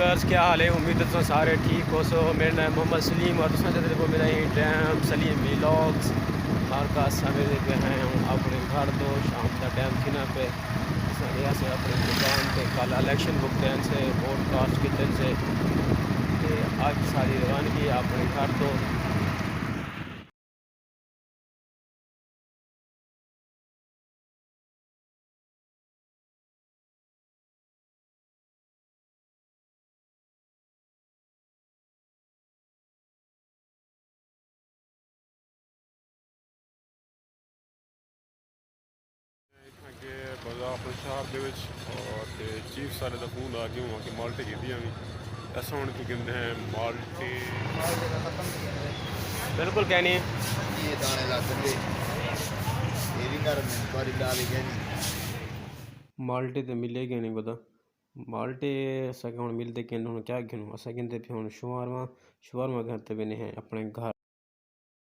Viewers, क्या हाल है? उम्मीद है तो सारे ठीक हो। सो मेरा नाम मोहम्मद सलीम और तुम मेरा ही डैम सलीम व्लॉग्स हर का सवेरे पे हैं अपने घर दो शाम का टाइम थी ना पे से अपनी दुकान पे कल इलेक्शन बुक दैन से पॉडकास्ट कितने से आज सारी रवानगी अपने घर दो। कि बाजार शहर के और चीफ सारे का फोन आ गया कि माल्टे कीतियां भी अस हूँ की कहते हैं माल्टे माल्टे का खत्म नहीं है बिल्कुल कहनी ये दाने लग गए ये भी नरम है बड़ी डाल ही नहीं माल्टे तो मिले गए नहीं पता माल्टे अस हम मिलते कि क्या गिनूँ अस गिनते पे हूँ शुआरमा शुआरमा घर पे बने हैं अपने घर